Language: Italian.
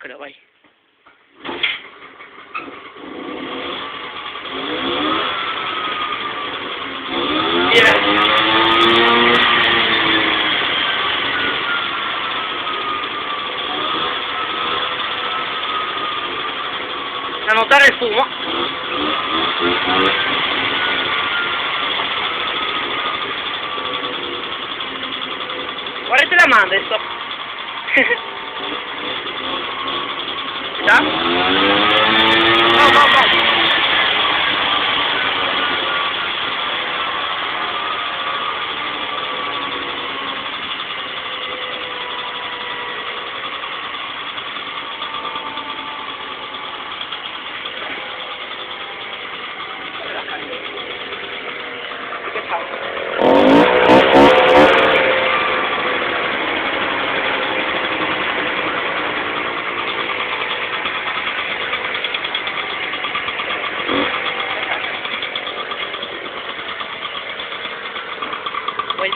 Eccolo, vai. Da notare il fumo. Guardate la mano adesso. Già? No, no, no. Che fa? Vuoi